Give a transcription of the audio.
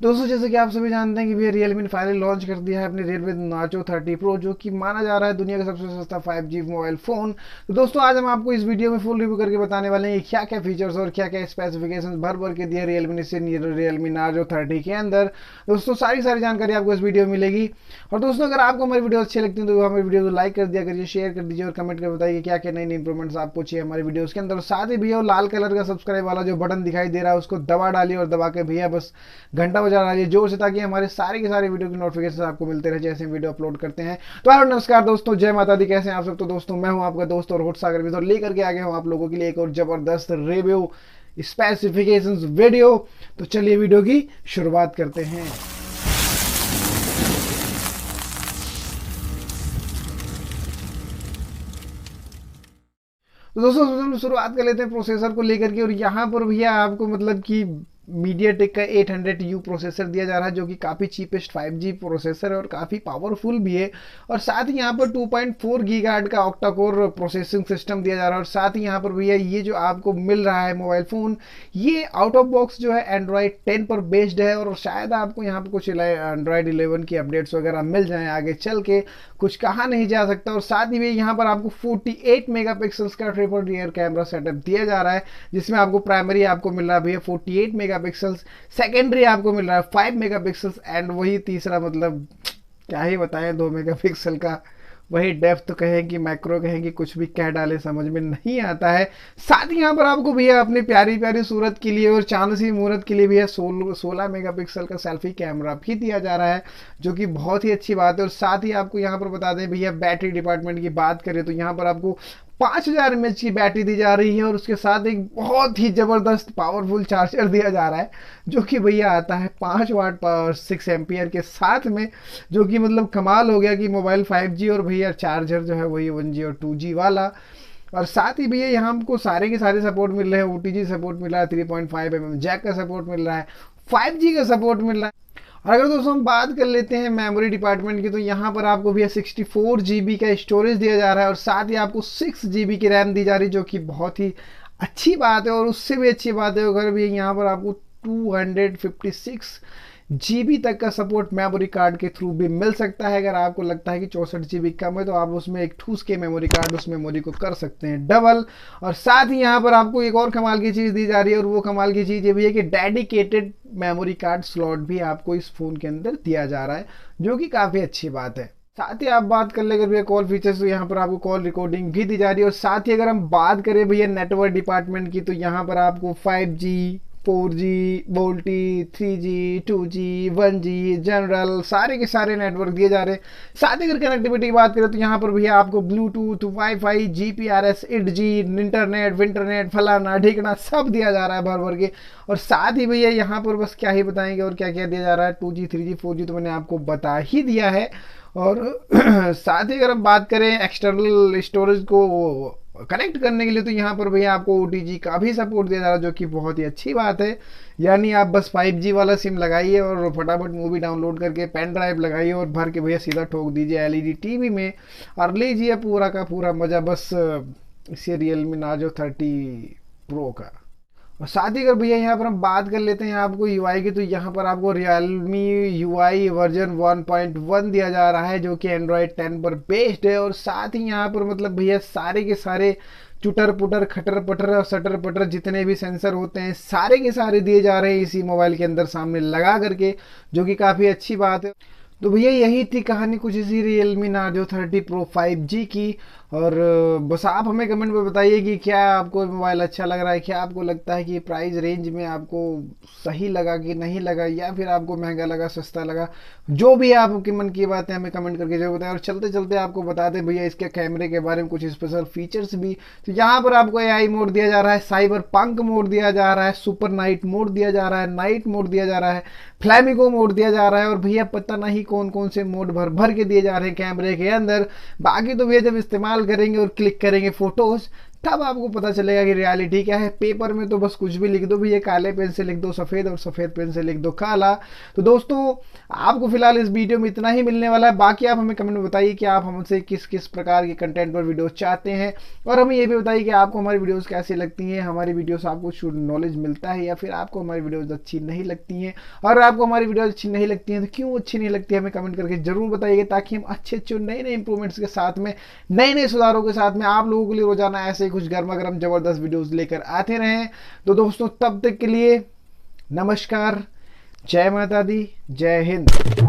दोस्तों जैसे कि आप सभी जानते हैं कि भैया रियलमी ने फाइनली लॉन्च कर दिया है अपने रियलमी नार्जो 30 प्रो, जो कि माना जा रहा है दुनिया का सबसे सस्ता 5G मोबाइल फोन। तो दोस्तों आज हम आपको इस वीडियो में फुल रिव्यू करके बताने वाले हैं कि क्या क्या फीचर्स और क्या क्या स्पेसिफिकेशन भर भर के दिया रियलमी ने से रियलमी नार्जो 30 के अंदर। दोस्तों सारी जानकारी आपको इस वीडियो में मिलेगी। और दोस्तों अगर आपको हमारी वीडियो अच्छी लगती है तो हमारी वीडियो को लाइक कर दिया करिए, शेयर कर दीजिए और कमेंट कर बताइए क्या क्या नई नई इंप्रूवमेंट्स आपको चाहिए हमारी वीडियो के अंदर। साथ ही भैया लाल कलर का सब्सक्राइब वाला जो बटन दिखाई दे रहा है उसको दबा डालिए और दबा के भैया बस घंटा बजा डालिए जोर से, ताकि हमारे सारे के सारे वीडियो की नोटिफिकेशन आपको मिलते रहे जैसे हम वीडियो अपलोड करते हैं। तो हेलो नमस्कार दोस्तों, जय माता दी, कैसे हैं आप सब। तो दोस्तों मैं हूं आपका दोस्त और होट सागर भी, तो लेकर के आ गया हूं आप लोगों के लिए एक और जबरदस्त रिव्यू स्पेसिफिकेशंस वीडियो। तो चलिए वीडियो की शुरुआत करते हैं। तो दोस्तों शुरुआत कर लेते हैं प्रोसेसर को लेकर के। और यहाँ पर भैया आपको मतलब कि मीडिया टेक का 800U प्रोसेसर दिया जा रहा है, जो कि काफ़ी चीपेस्ट 5G प्रोसेसर है और काफ़ी पावरफुल भी है। और साथ ही यहाँ पर 2.4 गीगाहर्ट्ज का ऑक्टा कोर प्रोसेसिंग सिस्टम दिया जा रहा है। और साथ ही यहाँ पर भैया ये जो आपको मिल रहा है मोबाइल फ़ोन, ये आउट ऑफ बॉक्स जो है एंड्रॉयड 10 पर बेस्ड है। और शायद आपको यहाँ पर कुछ एंड्रॉयड 11 की अपडेट्स वगैरह मिल जाएँ आगे चल के, कुछ कहा नहीं जा सकता। और साथ ही भैया यहाँ पर आपको 48 मेगापिक्सल्स का ट्रिपल रियर कैमरा सेटअप दिया जा रहा है, जिसमें आपको प्राइमरी आपको मिल रहा है भैया 48 मेगापिक्सल्स, सेकेंडरी आपको मिल रहा है 5 मेगापिक्सल्स एंड वही तीसरा मतलब क्या ही बताएं 2 मेगापिक्सल का। वही डेप्थ तो कहें कि मैक्रो कहें कि कुछ भी कह डाले समझ में नहीं आता है। साथ ही यहाँ पर आपको भैया अपनी प्यारी प्यारी सूरत के लिए और चांद सी मूरत के लिए भैया 16 मेगापिक्सल का सेल्फी कैमरा भी दिया जा रहा है, जो कि बहुत ही अच्छी बात है। और साथ ही आपको यहाँ पर बता दें भैया बैटरी डिपार्टमेंट की बात करें तो यहाँ पर आपको 5000 mAh की बैटरी दी जा रही है और उसके साथ एक बहुत ही ज़बरदस्त पावरफुल चार्जर दिया जा रहा है, जो कि भैया आता है 5 वाट पावर 6 एम्पियर के साथ में, जो कि मतलब कमाल हो गया कि मोबाइल 5G और भैया चार्जर जो है वही 1G और 2G वाला। और साथ ही भैया यहाँ हमको सारे के सारे सपोर्ट मिल रहे हैं। OTG सपोर्ट मिल रहा है, 3.5mm जैक का सपोर्ट मिल रहा है, 5G का सपोर्ट मिल रहा है। और अगर दोस्तों हम बात कर लेते हैं मेमोरी डिपार्टमेंट की, तो यहाँ पर आपको भैया 64GB का स्टोरेज दिया जा रहा है और साथ ही आपको 6GB की रैम दी जा रही है, जो कि बहुत ही अच्छी बात है। और उससे भी अच्छी बात है अगर भी यहाँ पर आपको 256GB तक का सपोर्ट मेमोरी कार्ड के थ्रू भी मिल सकता है। अगर आपको लगता है कि 64GB कम है तो आप उसमें एक ठूस के मेमोरी कार्ड उस मेमोरी को कर सकते हैं डबल। और साथ ही यहाँ पर आपको एक और कमाल की चीज़ दी जा रही है, और वो कमाल की चीज़ ये भी है कि डेडिकेटेड मेमोरी कार्ड स्लॉट भी आपको इस फ़ोन के अंदर दिया जा रहा है, जो कि काफ़ी अच्छी बात है। साथ ही आप बात कर ले अगर भैया कॉल फीचर्स, तो यहाँ पर आपको कॉल रिकॉर्डिंग भी दी जा रही है। और साथ ही अगर हम बात करें भैया नेटवर्क डिपार्टमेंट की, तो यहाँ पर आपको 5G 4G VoLTE 3G 2G 1G general सारे के सारे नेटवर्क दिए जा रहे हैं। साथ ही अगर कनेक्टिविटी की बात करें तो यहाँ पर भैया आपको Bluetooth wifi GPRS 8G internet विंटरनेट फलाना ढिकना सब दिया जा रहा है भर भर के। और साथ ही भैया यहाँ पर बस क्या ही बताएंगे और क्या क्या दिया जा रहा है। 2G 3G 4G तो मैंने आपको बता ही दिया है। और साथ ही अगर हम बात करें एक्सटर्नल स्टोरेज को कनेक्ट करने के लिए, तो यहाँ पर भैया आपको OTG का भी सपोर्ट दिया जा रहा है, जो कि बहुत ही अच्छी बात है। यानी आप बस 5G वाला सिम लगाइए और फटाफट मूवी डाउनलोड करके पेन ड्राइव लगाइए और भर के भैया सीधा ठोक दीजिए LED टीवी में और लीजिए पूरा का पूरा मज़ा बस इसे रियलमी नार्जो 30 प्रो का। और साथ ही अगर भैया यहाँ पर हम बात कर लेते हैं आपको UI की, तो यहाँ पर आपको रियलमी UI वर्जन 1.1 दिया जा रहा है, जो कि एंड्रॉयड 10 पर बेस्ड है। और साथ ही यहाँ पर मतलब भैया सारे के सारे चुटर पुटर खटर पटर और सटर पटर जितने भी सेंसर होते हैं सारे के सारे दिए जा रहे हैं इसी मोबाइल के अंदर सामने लगा करके, जो कि काफ़ी अच्छी बात है। तो भैया यही थी कहानी कुछ इसी रियलमी नार्जो 30 प्रो 5G की। और बस आप हमें कमेंट में बताइए कि क्या आपको मोबाइल अच्छा लग रहा है, क्या आपको लगता है कि प्राइस रेंज में आपको सही लगा कि नहीं लगा, या फिर आपको महंगा लगा सस्ता लगा। जो भी आपके मन की बातें हमें कमेंट करके जरूर बताएं। और चलते चलते आपको बता दें भैया इसके कैमरे के बारे में कुछ स्पेशल फीचर्स भी। तो यहाँ पर आपको AI मोड दिया जा रहा है, साइबर पंक मोड दिया जा रहा है, सुपर नाइट मोड दिया जा रहा है, नाइट मोड दिया जा रहा है, फ्लैमिगो मोड दिया जा रहा है। और भैया पता नहीं कौन कौन से मोड भर भर के दिए जा रहे हैं कैमरे के अंदर। बाकी तो भैया जब इस्तेमाल करेंगे और क्लिक करेंगे फोटोज तब आपको पता चलेगा कि रियलिटी क्या है। पेपर में तो बस कुछ भी लिख दो भी, ये काले पेन से लिख दो सफ़ेद और सफ़ेद पेन से लिख दो काला। तो दोस्तों आपको फिलहाल इस वीडियो में इतना ही मिलने वाला है। बाकी आप हमें कमेंट में बताइए कि आप हमसे किस किस प्रकार के कंटेंट पर वीडियो चाहते हैं, और हमें ये भी बताइए कि आपको हमारी वीडियोस कैसी लगती हैं, हमारी वीडियोस आपको कुछ नॉलेज मिलता है या फिर आपको हमारी वीडियोस अच्छी नहीं लगती हैं। और आपको हमारी वीडियोस अच्छी नहीं लगती हैं तो क्यों अच्छी नहीं लगती है, हमें कमेंट करके जरूर बताइए, ताकि हम अच्छे अच्छे नए नए इंप्रूवमेंट्स के साथ में, नए नए सुधारों के साथ में आप लोगों के लिए रोजाना ऐसे ही कुछ गर्मा गर्म जबरदस्त वीडियोस लेकर आते रहें। तो दोस्तों तब तक के लिए नमस्कार, जय माता दी, जय हिंद।